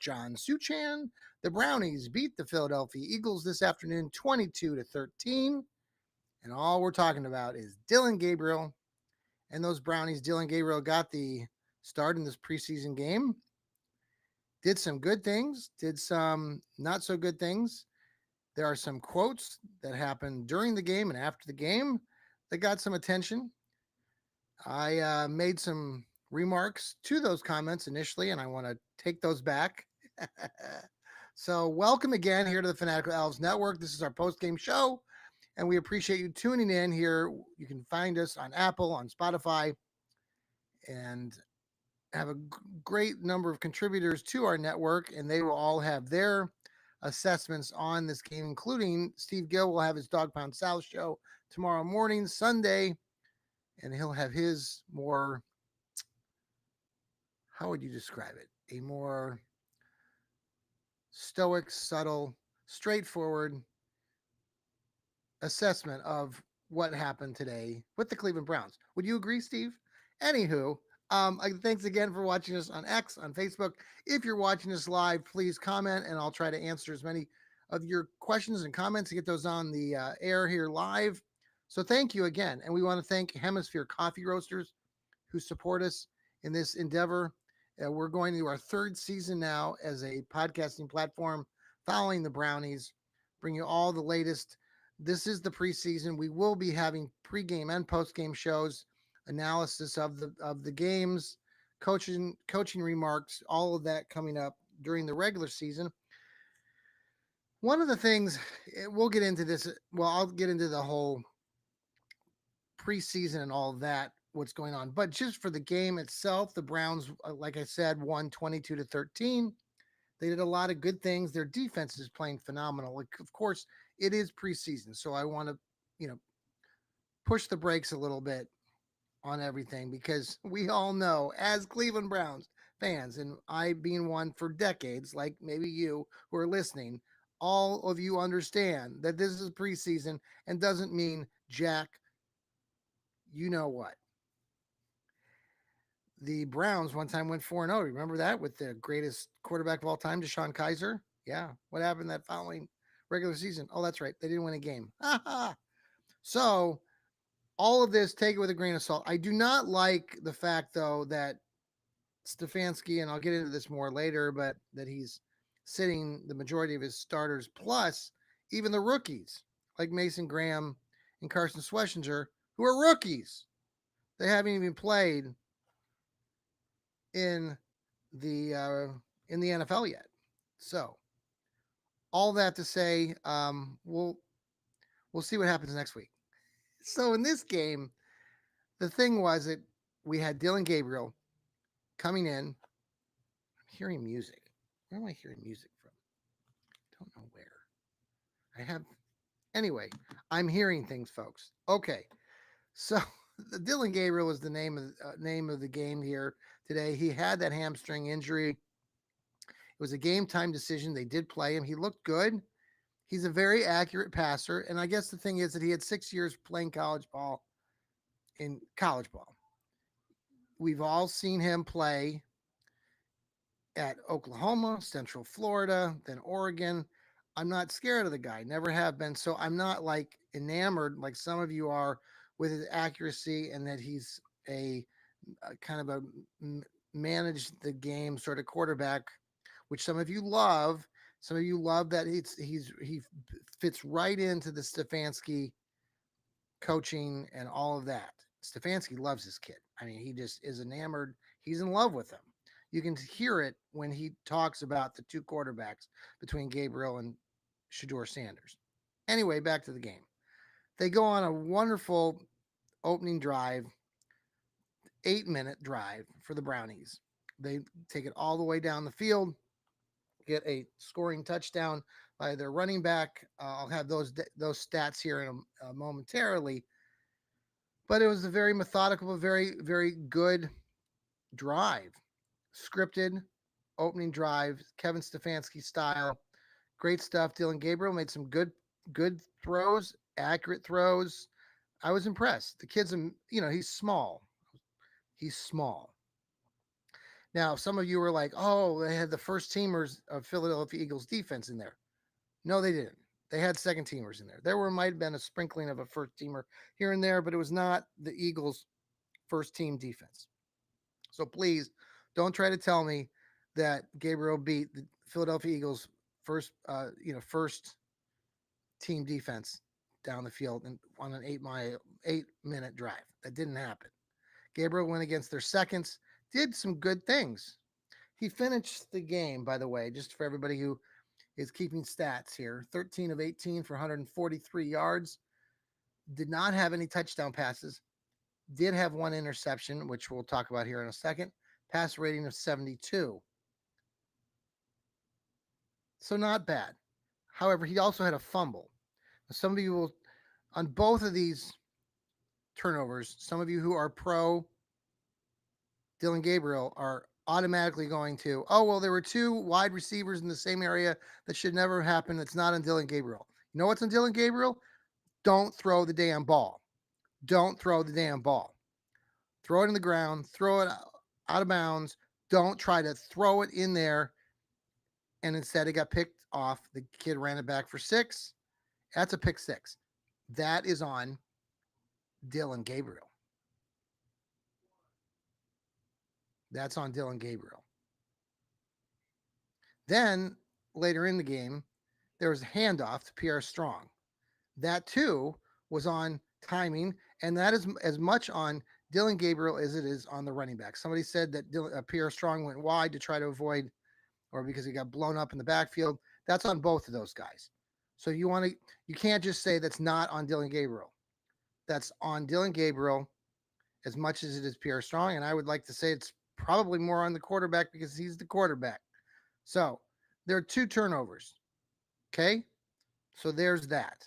John Suchan. The Brownies beat the Philadelphia Eagles this afternoon 22-13. And all we're talking about is Dillon Gabriel and those Brownies. Dillon Gabriel got the start in this preseason game. Did some good things, did some not so good things. There are some quotes that happened during the game and after the game that got some attention. I made some remarks to those comments initially, and I want to take those back. So welcome again here to the Fanatical Elves Network. This is our post-game show, and we appreciate you tuning in here. You can find us on Apple, on Spotify, and have a great number of contributors to our network, and they will all have their assessments on this game, including Steve Gill will have his Dog Pound South show tomorrow morning, Sunday, and he'll have his more, how would you describe it? A more stoic, subtle, straightforward assessment of what happened today with the Cleveland Browns. Would you agree, Steve? Anywho, thanks again for watching us on X, on Facebook. If you're watching us live, please comment, and I'll try to answer as many of your questions and comments to get those on the air here live. So thank you again. And we want to thank Hemisphere Coffee Roasters who support us in this endeavor. We're going to our third season now as a podcasting platform following the Brownies, bring you all the latest. This is the preseason. We will be having pregame and postgame shows, analysis of the games, coaching remarks, all of that coming up during the regular season. One of the things we'll get into this, well, I'll get into the whole preseason and all of that, what's going on, but just for the game itself, the Browns, like I said, won 22-13. They did a lot of good things. Their defense is playing phenomenal. Like, of course, it is preseason, so I want to, push the brakes a little bit on everything, because we all know, as Cleveland Browns fans, and I being one for decades, like maybe you who are listening, all of you understand that this is preseason and doesn't mean jack. You know what? The Browns one time went 4-0. Remember that, with the greatest quarterback of all time, DeShone Kizer? Yeah. What happened that following regular season? Oh, that's right. They didn't win a game. So all of this, take it with a grain of salt. I do not like the fact, though, that Stefanski, and I'll get into this more later, but that he's sitting the majority of his starters, plus even the rookies like Mason Graham and Carson Schlesinger, who are rookies. They haven't even played in the NFL yet. So all that to say, we'll see what happens next week. So in this game, the thing was that we had Dillon Gabriel coming in. I'm hearing music. Where am I hearing music from? Don't know where. Anyway, I'm hearing things, folks. Okay. So the Dillon Gabriel was the name of the game here today. He had that hamstring injury. It was a game time decision. They did play him. He looked good. He's a very accurate passer. And I guess the thing is that he had 6 years playing college ball. We've all seen him play at Oklahoma, Central Florida, then Oregon. I'm not scared of the guy. Never have been. So I'm not like enamored like some of you are with his accuracy, and that he's a kind of a manage the game sort of quarterback, which some of you love. Some of you love that he fits right into the Stefanski coaching and all of that. Stefanski loves this kid. I mean, he just is enamored. He's in love with him. You can hear it when he talks about the two quarterbacks between Gabriel and Shedeur Sanders. Anyway, back to the game. They go on a wonderful opening drive, 8-minute drive for the Brownies. They take it all the way down the field, get a scoring touchdown by their running back. I'll have those stats here in momentarily, but it was a very methodical, very good drive, scripted opening drive, Kevin Stefanski style. Great stuff. Dylan Gabriel made some good throws, accurate throws. I was impressed. The kid's, he's small. He's small. Now, some of you were like, "Oh, they had the first teamers of Philadelphia Eagles defense in there." No, they didn't. They had second teamers in there. Might have been a sprinkling of a first teamer here and there, but it was not the Eagles' first team defense. So please don't try to tell me that Gabriel beat the Philadelphia Eagles first team defense down the field and on an 8-minute drive. That didn't happen. Gabriel went against their seconds, did some good things. He finished the game, by the way, just for everybody who is keeping stats here, 13 of 18 for 143 yards. Did not have any touchdown passes. Did have one interception, which we'll talk about here in a second. Pass rating of 72. So not bad. However, he also had a fumble. Some of you will, on both of these turnovers, some of you who are pro Dylan Gabriel are automatically going to, oh, well, there were two wide receivers in the same area that should never happen. That's not on Dylan Gabriel. You know what's on Dylan Gabriel? Don't throw the damn ball. Don't throw the damn ball. Throw it in the ground, throw it out of bounds. Don't try to throw it in there. And instead, it got picked off. The kid ran it back for 6. That's a pick 6. That is on Dylan Gabriel. That's on Dylan Gabriel. Then later in the game, there was a handoff to Pierre Strong. That too was on timing, and that is as much on Dylan Gabriel as it is on the running back. Somebody said that Pierre Strong went wide to try to avoid, or because he got blown up in the backfield. That's on both of those guys. So you can't just say that's not on Dylan Gabriel. That's on Dylan Gabriel as much as it is Pierre Strong, and I would like to say it's probably more on the quarterback because he's the quarterback. So there are 2 turnovers. Okay, so there's that.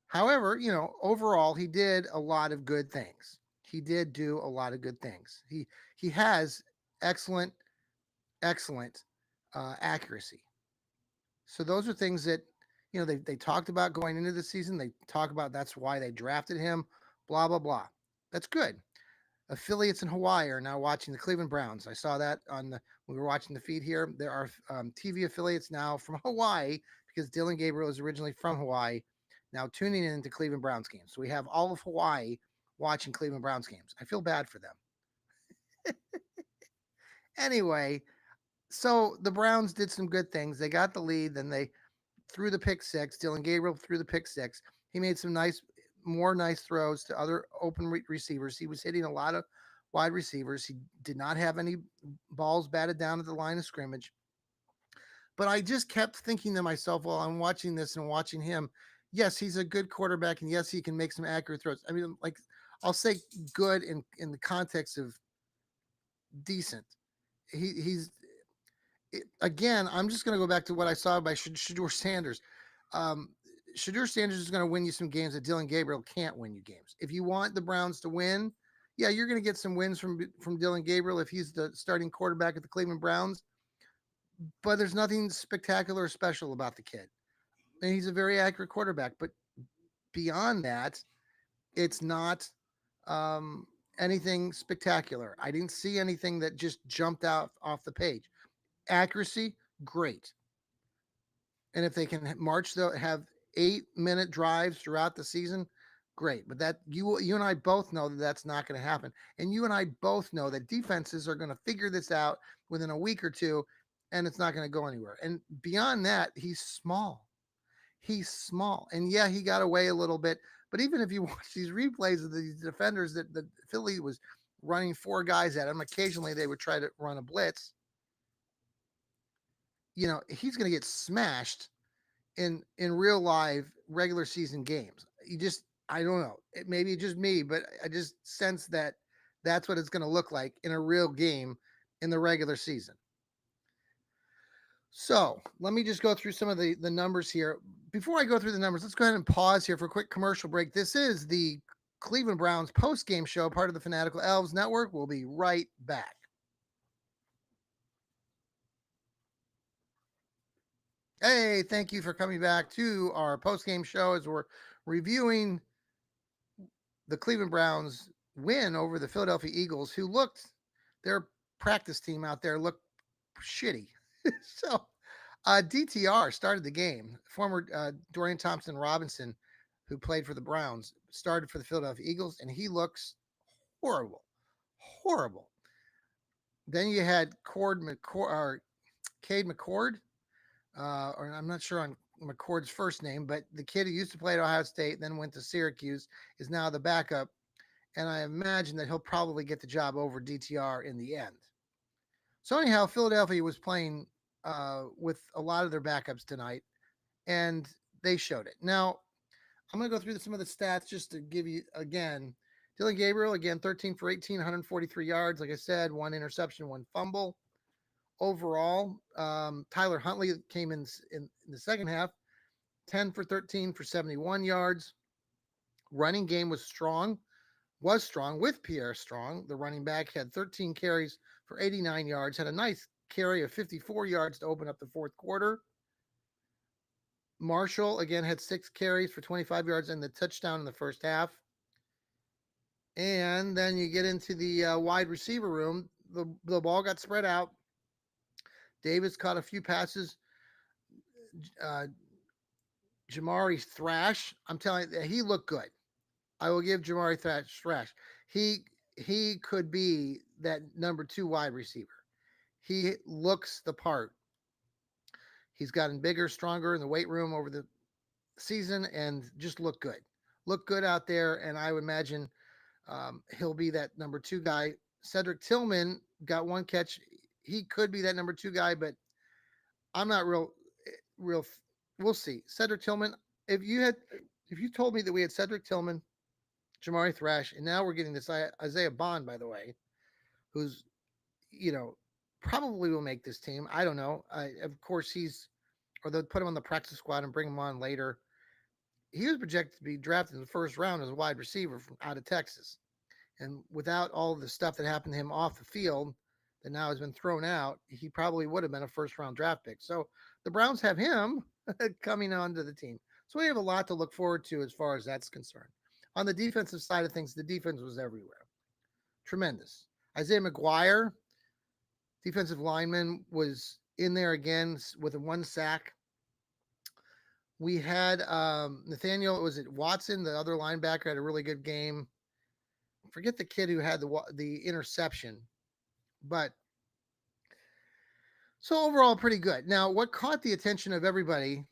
However, overall, he did a lot of good things. He did do a lot of good things. He has excellent accuracy. So those are things that they talked about going into the season. They talk about that's why they drafted him. Blah blah blah. That's good. Affiliates in Hawaii are now watching the Cleveland Browns. I saw that we were watching the feed here. There are TV affiliates now from Hawaii because Dylan Gabriel is originally from Hawaii. Now tuning in to Cleveland Browns games. So we have all of Hawaii watching Cleveland Browns games. I feel bad for them. Anyway, so the Browns did some good things. They got the lead, then they threw the pick 6. Dylan Gabriel threw the pick 6. He made some more nice throws to other open receivers. He was hitting a lot of wide receivers. He did not have any balls batted down at the line of scrimmage. But I just kept thinking to myself while I'm watching this and watching him, yes, he's a good quarterback, and yes, he can make some accurate throws. I mean, like, I'll say good in the context of decent. He's again, I'm just going to go back to what I saw by Shedeur Sanders. Shedeur Sanders is going to win you some games that Dylan Gabriel can't win you games. If you want the Browns to win, yeah, you're going to get some wins from Dylan Gabriel if he's the starting quarterback at the Cleveland Browns. But there's nothing spectacular or special about the kid. And he's a very accurate quarterback. But beyond that, it's not anything spectacular. I didn't see anything that just jumped out off the page. Accuracy, great. And if they can have 8-minute drives throughout the season, great. But that you and I both know that that's not going to happen. And you and I both know that defenses are going to figure this out within a week or two, and it's not going to go anywhere. And beyond that, he's small. He's small. And yeah, he got away a little bit. But even if you watch these replays of these defenders that the Philly was running 4 guys at him, occasionally they would try to run a blitz. He's going to get smashed in real live regular season games. I don't know. Maybe it's just me, but I just sense that that's what it's going to look like in a real game in the regular season. So let me just go through some of the numbers here. Before I go through the numbers, let's go ahead and pause here for a quick commercial break. This is the Cleveland Browns post game show, part of the Fanatical Elves Network. We'll be right back. Hey, thank you for coming back to our post game show as we're reviewing the Cleveland Browns win over the Philadelphia Eagles, who looked, their practice team out there looked shitty. So DTR started the game. Former Dorian Thompson Robinson, who played for the Browns, started for the Philadelphia Eagles, and he looks horrible, horrible. Then you had Cade McCord, or I'm not sure on McCord's first name, but the kid who used to play at Ohio State, then went to Syracuse, is now the backup, and I imagine that he'll probably get the job over DTR in the end. So anyhow, Philadelphia was playing with a lot of their backups tonight, and they showed it. Now, I'm going to go through some of the stats just to give you again. Dillon Gabriel, again, 13 for 18, 143 yards. Like I said, one interception, one fumble. Overall, Tyler Huntley came in the second half, 10 for 13 for 71 yards. Running game was strong with Pierre Strong. The running back had 13 carries for 89 yards, had a nice carry of 54 yards to open up the fourth quarter. Marshall, again, had 6 carries for 25 yards and the touchdown in the first half. And then you get into the wide receiver room. The ball got spread out. Davis caught a few passes. Jamari Thrash, I'm telling you, he looked good. I will give Jamari Thrash. He could be that number 2 wide receiver. He looks the part. He's gotten bigger, stronger in the weight room over the season, and just look good. Look good out there, and I would imagine he'll be that number 2 guy. Cedric Tillman got one catch. He could be that number 2 guy, but I'm not real. We'll see. Cedric Tillman. If you told me that we had Cedric Tillman, Jamari Thrash, and now we're getting this Isaiah Bond, by the way, who's probably will make this team. I don't know. Of course, or they'll put him on the practice squad and bring him on later. He was projected to be drafted in the first round as a wide receiver from out of Texas. And without all the stuff that happened to him off the field that now has been thrown out, he probably would have been a first round draft pick. So the Browns have him coming onto the team. So we have a lot to look forward to as far as that's concerned. On the defensive side of things, the defense was everywhere. Tremendous. Isaiah McGuire, defensive lineman, was in there again with a 1 sack. We had Nathaniel, was it Watson, the other linebacker, had a really good game. Forget the kid who had the interception, but so overall pretty good. Now, what caught the attention of everybody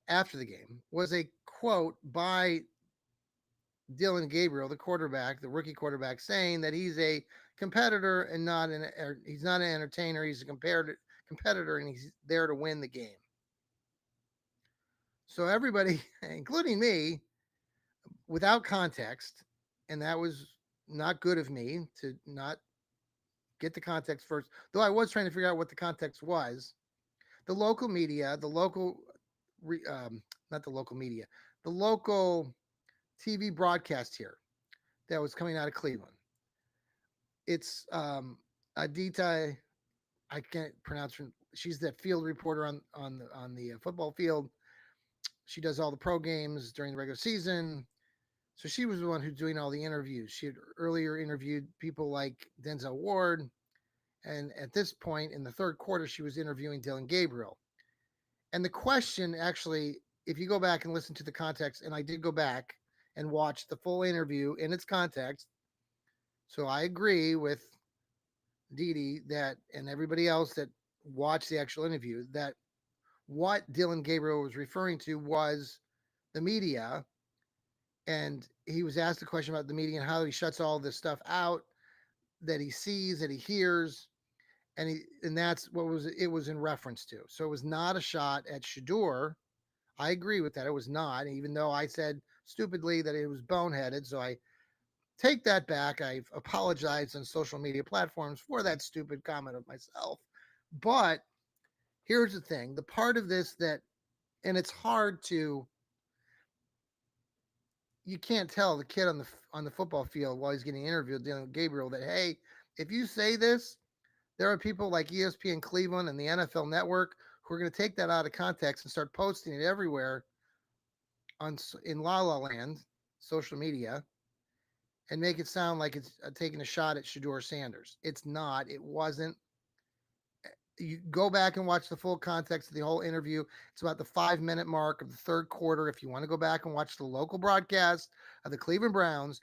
after the game was a quote by Dillon Gabriel, the quarterback, the rookie quarterback, saying that he's a competitor and he's not an entertainer. He's a competitor, and he's there to win the game. So everybody, including me, without context, and that was not good of me to not get the context first, though I was trying to figure out what the context was. The local media, not the local media, the local TV broadcast here that was coming out of Cleveland. It's Adita, I can't pronounce her. She's the field reporter on the football field. She does all the pro games during the regular season. So she was the one who's doing all the interviews. She had earlier interviewed people like Denzel Ward. And at this point in the third quarter, she was interviewing Dillon Gabriel. And the question, actually, if you go back and listen to the context, and I did go back and watch the full interview in its context. So I agree with Didi and everybody else that watched the actual interview, that what Dillon Gabriel was referring to was the media. And he was asked a question about the media and how he shuts all this stuff out that he sees, that he hears, and that's what it was in reference to. So it was not a shot at Shedeur. I agree with that. It was not, even though I said stupidly that it was boneheaded. So I take that back. I've apologized on social media platforms for that stupid comment of myself. But here's the thing, the part of this that, and it's hard to, you can't tell the kid on the football field while he's getting interviewed, dealing with Gabriel, that hey, if you say this, there are people like ESPN Cleveland and the NFL Network who are going to take that out of context and start posting it everywhere on in La La Land social media and make it sound like it's taking a shot at Shador Sanders. It's not. It wasn't. You go back and watch the full context of the whole interview. It's about the 5 minute mark of the third quarter. If you want to go back and watch the local broadcast of the Cleveland Browns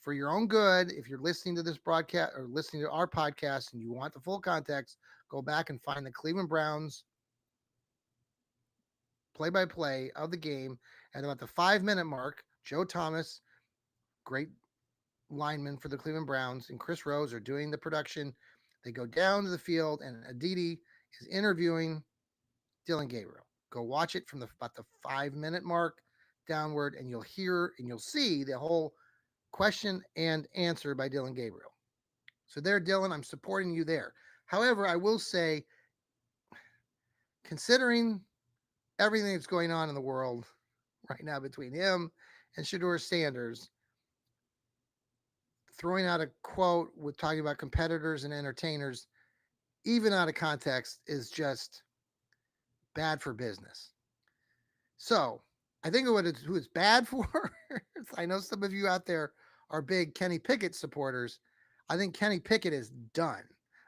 for your own good, if you're listening to this broadcast or listening to our podcast and you want the full context, go back and find the Cleveland Browns play by play of the game at about the 5 minute mark. Joe Thomas, great lineman for the Cleveland Browns, and Chris Rose are doing the production. They go down to the field, and Aditi is interviewing Dylan Gabriel. Go watch it from about the 5 minute mark downward, and you'll hear and you'll see the whole question and answer by Dylan Gabriel. So there, Dylan, I'm supporting you there. However, I will say, considering everything that's going on in the world right now between him and Shador Sanders, throwing out a quote with talking about competitors and entertainers, even out of context, is just bad for business. So I think who it's bad for, I know some of you out there are big Kenny Pickett supporters. I think Kenny Pickett is done.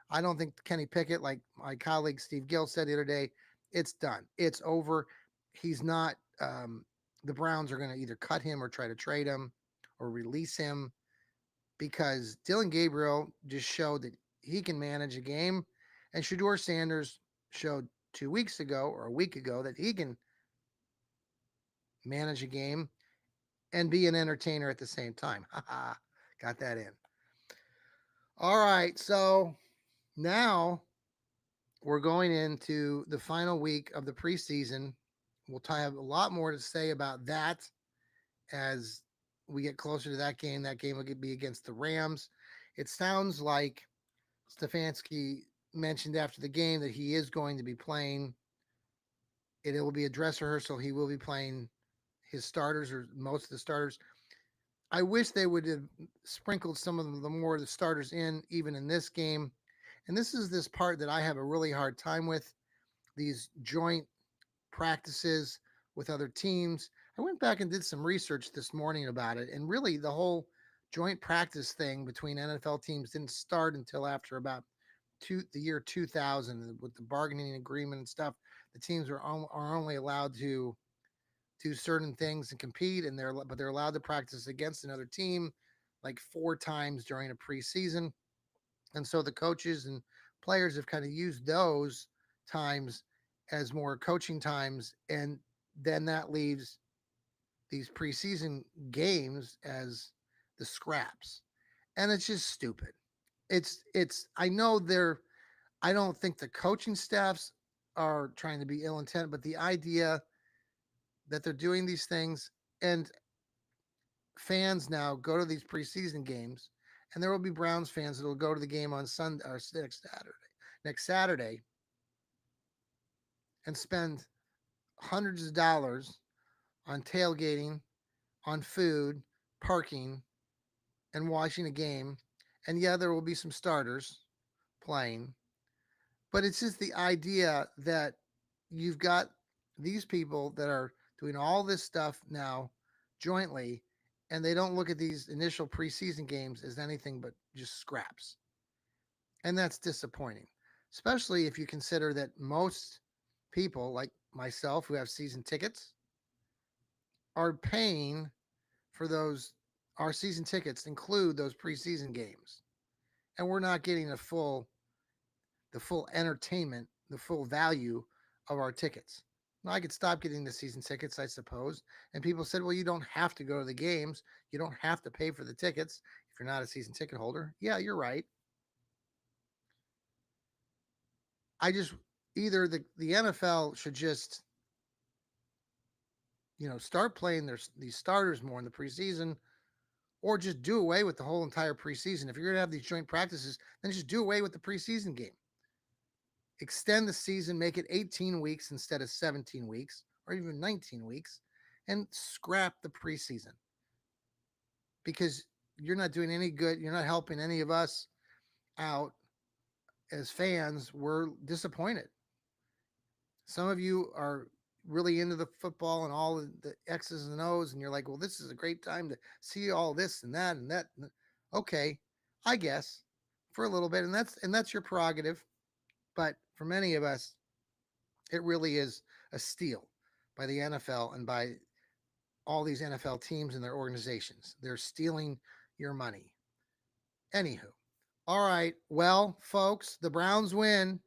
I don't think Kenny Pickett, like my colleague Steve Gill said the other day, it's done. It's over. He's not. The Browns are going to either cut him or try to trade him or release him because Dylan Gabriel just showed that he can manage a game, and Shador Sanders showed 2 weeks ago or a week ago that he can manage a game and be an entertainer at the same time. Got that in. All right, so now we're going into the final week of the preseason. We'll have a lot more to say about that as we get closer to that game. That game will be against the Rams. It sounds like Stefanski mentioned after the game that he is going to be playing. It will be a dress rehearsal. He will be playing his starters or most of the starters. I wish they would have sprinkled some of the more of the starters in even in this game. And this is this part that I have a really hard time with, these joint practices with other teams. I went back and did some research this morning about it, and really the whole joint practice thing between NFL teams didn't start until after about the year 2000 with the bargaining agreement and stuff. The teams are only allowed to do certain things and compete, and they're allowed to practice against another team like 4 times during a preseason. And so the coaches and players have kind of used those times as more coaching times, and then that leaves these preseason games as the scraps. And it's just stupid. It's I know they're I don't think the coaching staffs are trying to be ill intent, but the idea that they're doing these things, and fans now go to these preseason games, and there will be Browns fans that will go to the game on Sunday or next Saturday, and spend hundreds of dollars on tailgating, on food, parking, and watching a game. And yeah, there will be some starters playing, but it's just the idea that you've got these people that are doing all this stuff now jointly, and they don't look at these initial preseason games as anything but just scraps. And that's disappointing, especially if you consider that most people, like myself, who have season tickets, are paying for those. Our season tickets include those preseason games, and we're not getting the full entertainment, the full value of our tickets. Now, I could stop getting the season tickets, I suppose. And people said, well, you don't have to go to the games. You don't have to pay for the tickets if you're not a season ticket holder. Yeah, you're right. I just, either the NFL should just start playing these starters more in the preseason, or just do away with the whole entire preseason. If you're going to have these joint practices, then just do away with the preseason game. Extend the season, make it 18 weeks instead of 17 weeks or even 19 weeks, and scrap the preseason because you're not doing any good. You're not helping any of us out as fans. We're disappointed. Some of you are really into the football and all the X's and O's, and you're like, well, this is a great time to see all this and that and that. Okay, I guess for a little bit, and that's your prerogative. But for many of us, it really is a steal by the NFL and by all these NFL teams and their organizations. They're stealing your money. Anywho, all right. Well, folks, the Browns win.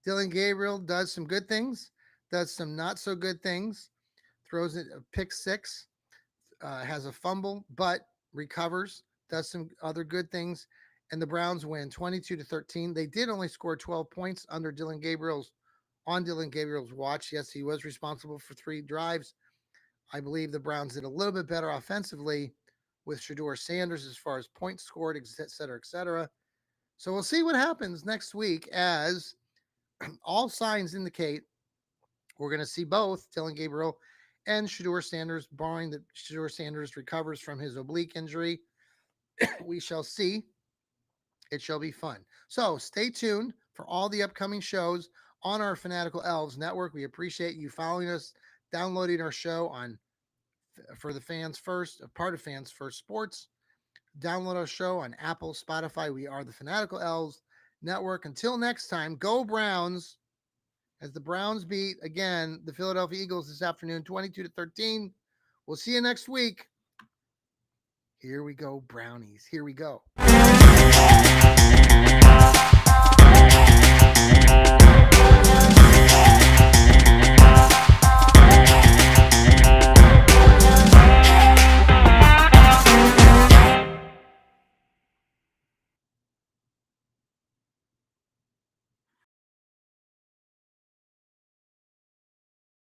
Dylan Gabriel does some good things, does some not so good things, throws it a pick six, has a fumble, but recovers, does some other good things, and the Browns win 22-13. They did only score 12 points under Dylan Gabriel's watch. Yes, he was responsible for 3 drives. I believe the Browns did a little bit better offensively with Shedeur Sanders as far as points scored, et cetera, et cetera. So we'll see what happens next week as all signs indicate we're going to see both Dylan Gabriel and Shedeur Sanders, barring that Shedeur Sanders recovers from his oblique injury. We shall see. It shall be fun. So stay tuned for all the upcoming shows on our Fanatical Elves network. We appreciate you following us, downloading our show on for the fans first, a part of Fans First Sports. Download our show on Apple, Spotify. We are the Fanatical Elves network. Until next time, go Browns. As the Browns beat again the Philadelphia Eagles this afternoon, 22-13. We'll see you next week. Here we go, Brownies. Here we go.